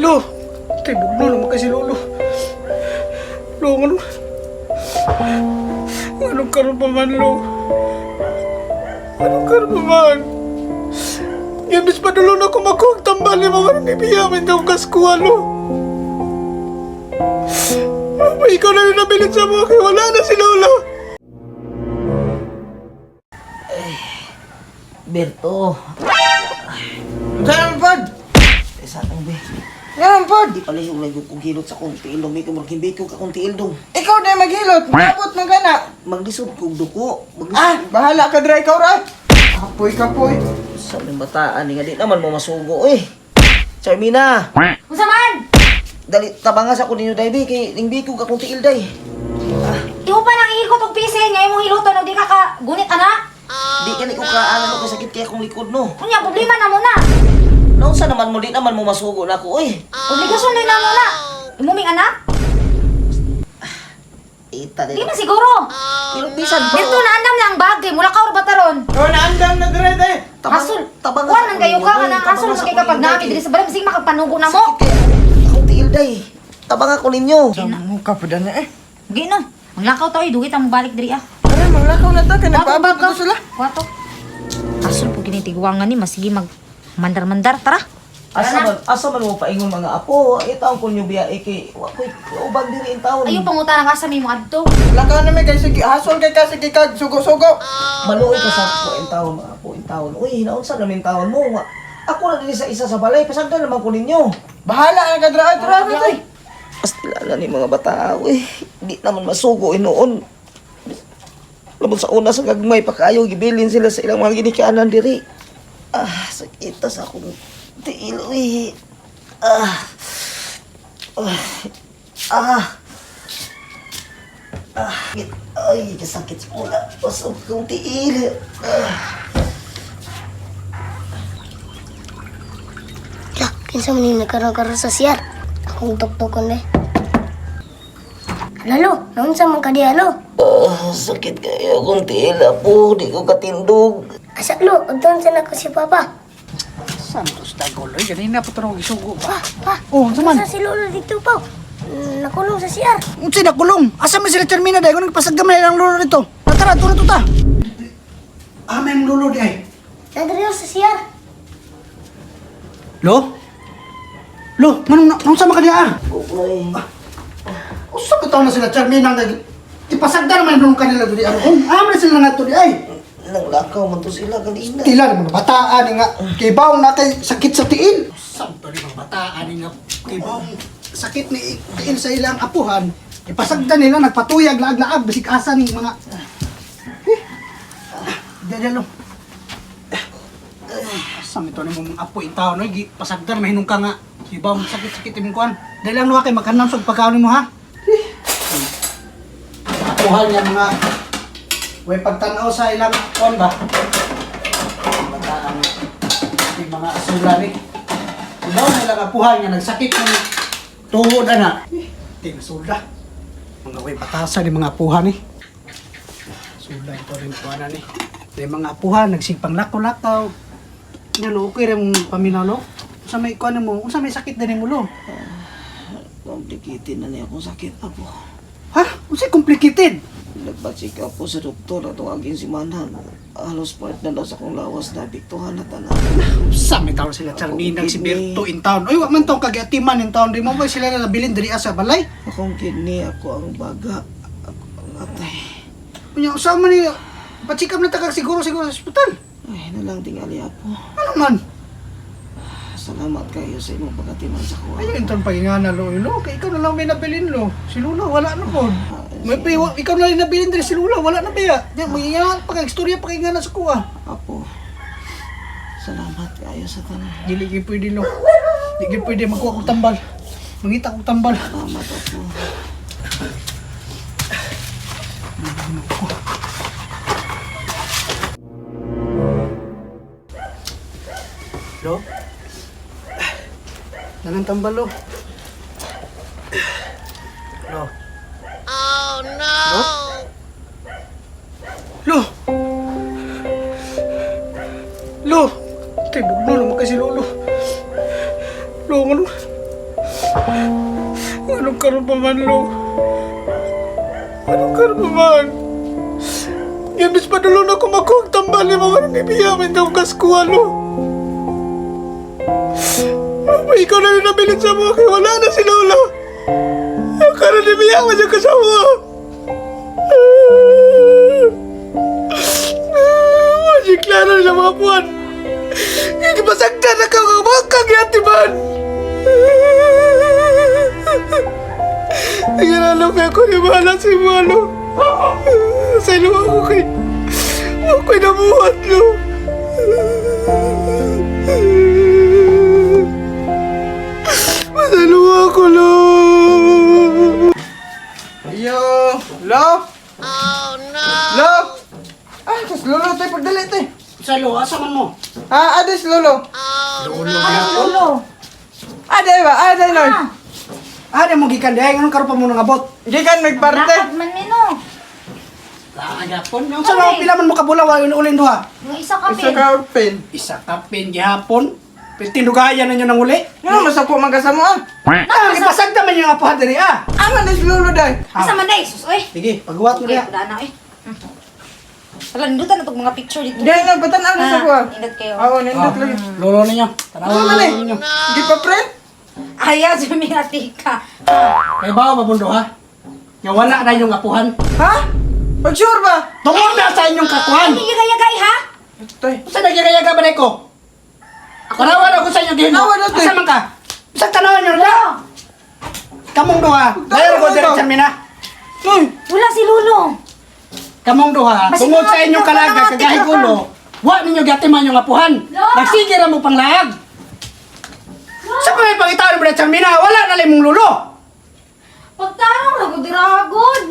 Lo, tibog na naman kasi lolo. Lo, ano? Anong karoon pa man, lo? Anong karoon pa man? Gabis pa dulon ako magkugtambal yung mga nanibiyamin daw kaskuha, lo. Ikaw na rin nabilit sa mga kaya wala na si lolo. Berto. Saan ang pod? Saan ang be? Saan ang pod? Di pala yung layo kong hilot sa konti ilong. May kumaghimbay ko ka konti ilong. Ikaw na maghilot. Mabot mo ka na. Maglisod kong duko. Bahala ka dry ikaw, Ray. Kapoy. Sa may bataan nga di naman mo masugo eh. Charmina! Unsa man? Dali, tabangas ako ninyo, Daibi. Kay lingbi ko ka konti ilday. Iho pa nang ihikot og pise nga imong hiluton og di ka gunit ana. Di ka ni ko kaano ko kasakit kaya kong likod no. Unya problema na mo na. Naunsa naman mo, di naman mo masugo na ako eh. Obligasyon na mo na. Imuming anak? Ita Di din. man siguro. Pero bisan ba? Dito na andam lang bagay mula ka or bataron. Ikaw na andam na dry day. Hasul. Tabangas Kuan nang gayo ka ninyo, nang Day. hasul Tabangas kay ako kapag ninyo, nami Day. diri sa balam sig makagpanugo na mo. Konti ilday. Tabang ako ninyo. Mo ka pa na eh. Gi no. Manglakaw to dugit ang balik diri ah. Tara, maglakaw na ta. Wato Kinagpaabot bagaw ko sila. Wato. Hasul po ginitiguangan ni masigi mag mandar-mandar tara. Asa man mo paingon mga apo. Itaon ko nyo biya iki. Wakoy ubang diri in taon. Ayo pangutan ang asa mi mo adto. Lakaw na may kay sige. Hasol kay kasi kag sugo-sugo. Maluoy ka sa po in taon mga apo in taon. Uy, naunsa namin taon mo. Ako na din sa isa sa balay. Pasagdan naman ko ninyo. Bahala na ka dry. Tara. Pastilala ni mga bata. Uy, di naman masugo noon. Labot sa una sa gagmay pa kayo. Gibilin sila sa ilang mga ginikanan diri. Sakita sa akong tiil. Uy. Ay, kasakit sa una. Pasok kong tiil. Lah, kinsa man yung nagkaroon sa siyar? Akong tuktukon eh. Lalo, naunsa man ka di alo? Sakit kayo kong tiil po. Di ko katindog. Asa lo, udon sa nako si Papa. Santos daguloy. Ganina po ito isugo ba? Pa, Oh, saman. nasa si Lolo dito pa. Nakulong sa siyar. Unsa na kulong? Asa man sila termina day? Kung nagpasagdamay lang lolo dito. Tara, turo to ta. May lolo di ay. Nadriyo sa siyar. Lo? Lo, manong sama ka diya? Uy. Usa ka taon na sila termina nag ipasagda naman nung kanila diri ano. Amo na sila nato di ay. Nanglakaw man to sila kanina. Tila naman bataan nga kay bawong natay sakit sa tiil. Santo ni mga bataan nga kay bawong sakit ni tiil sa ilang apuhan. Ipasagda nila nagpatuyag laag-laag bisig asa ni mga Dadalo. Sami to ni mong apo itaw no gi pasagdan mahinung ka nga kay bawong sakit-sakit imong kuan. Dali lang no kay magkanam sa pagkaon mo ha. Apuhan yan mga way pagtanaw sa ilang kuan ba? Bataan yung mga asulan eh. Ilaw na ilang apuhan nga nagsakit ng tuhod ana. Tinsulda. Mga way patasan ni mga apuhan eh. Sulay ito rin kuanan eh. May mga apuhan nagsipang lakaw-lakaw. Nalo okay rin mong paminalo. Unsa may kuan mo? Unsa may sakit din mo lo? Complicated na niya akong sakit ako. Ha? Unsa complicated? Nagpa-check up ko sa doktor at tawagin si Manhan. Halos part na lang sa akong lawas na biktuhan na tanan. Sa may tawag sila Charminang si Berto in town. Oy, wag man tong kagatiman in town. Di mo ba sila na nabilin diri sa balay? Akong kidney, ako ang baga. Ako ang atay. Unya usa man ni pa-check up na ta kag siguro sa ospital. Ay, nalang tingali ako. Ano man? Salamat kayo sa imong pagkatiman sa kuha. Ay, intong pagingana lo, lo. Kay ikaw na lang may nabilin lo. Si Lula wala na po. May ikaw na lang nabilin diri si Lula wala na ba ya? Di mo ingana pa kag istorya pa kay ngana sa kuha. Apo, salamat kayo sa tanan. Dili gyud pwede lo. Di gyud pwede magkuha kog tambal. Mangita kog tambal. Salamat ako. Lo. Nanang tambal lo. Lo. Oh no. Lo. Lo. Tibog na naman kasi lolo. Lo, ano? Anong karoon pa man, Lo? Anong karoon pa man? Imbis pa dulo na kumakuha tambal ni mga nanibiyamin daw kaskuha, Lo. Ikaw na rin nabilit sa mga kaya wala na si Lola. Ang karoon nibiyaman yung kasawa. Wajik klaro nila mga buwan. Hindi masagdan na kagabakang yati man. Naglalalo kaya ko ni Bahala si Malo. Sa ilo ako'y nabuhat, Lo. Masalo ako, Lo. Ayo, Lo? Oh no! Lo? Ah, tas Lolo tayo pagdali tayo. Sa Lo, asa man mo? Ah, ades Lolo. Lolo. Ade ba? Ade Noy. Ada mo gikan dahil anong karoon pa mo nang abot? Di kan nagparte. Nakad man mino. Agapon. Yung sa mga pila man mo kabulaw, ulin duha. Yung isa ka Isa pin. ka pin. Isa kapin gihapon. Tindugayan na nyo nang uli. Ano masako magkasamo ah? Ah, ipasagda man yung apuhan diri ah. Aman ades Lolo day. Asa man day, sus oy. Sige, paghuwat mo Okay, diya. wala na eh. Wala, nindutan na itong mga picture dito. Di na batan ano sa ko. Nindot kayo. Oo, nindot lagi. Lolo ninyo. Tanawan Ano mo man eh? ninyo. Di pa friend? Aya, sumingati ka. Kaya ba mabundo ha? Nga wala na yung apuhan. Ha? Pag sure ba? Tungod na sa inyong kakuhan. Hindi gagay ha? Tay. Sa nagyagayaga ba na ko? Tanawan ako sa inyo gihin mo. Tanawan natin. Asa man ka? Sa tanawan nyo na. Kamong duha. Dahil ko diri sa mina. Noy. Wala si Lolo. Kamong duha. Mas Tungod sa ikaw, inyong ikaw kalaga pa kagahi naman, kulo. Wa ninyo gatiman yung apuhan. Lo! Nagsige ra mo pang lahag. Sa mga pangitaon mo na sa mina, wala na lang mong lulo. Pagtanong na ko diragod.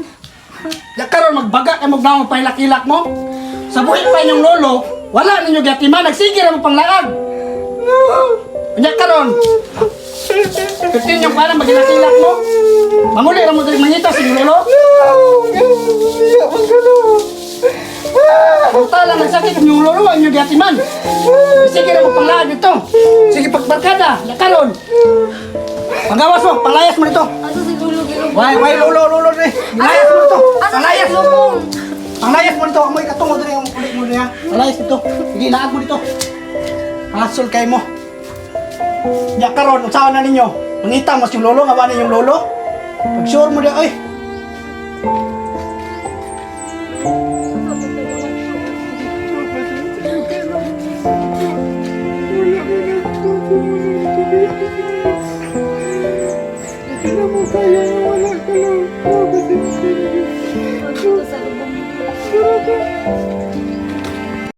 Karon magbaga kay magnaong pailak-ilak mo. Sa buhay pa inyong lolo, wala ninyo gatiman, nagsige ra mo pang lahag. Unya karon. Kutin yung parang magilak-ilak mo. Manguli ra mo diri mangita sa inyong lolo. Iya man kalo. Punta lang nagsakit ang inyong lolo, ang inyong gatiman. Sige ra mo pang lahag dito. Sige pagbarkada, ya karon. Panggawas mo, panglayas mo dito. Asa si Lolo gilo? Why lolo ni. Layas mo dito. Asa Panglayas si Lolo? Panglayas mo dito. Amoy katungod diri ang kulit mo niya. Panglayas dito. Sige, laag mo dito. Hasol kay mo. Ya karon, usahan na ninyo. Mangita mas yung lolo, nga ba yung lolo? Pag sure mo di, ay. Sa lubong.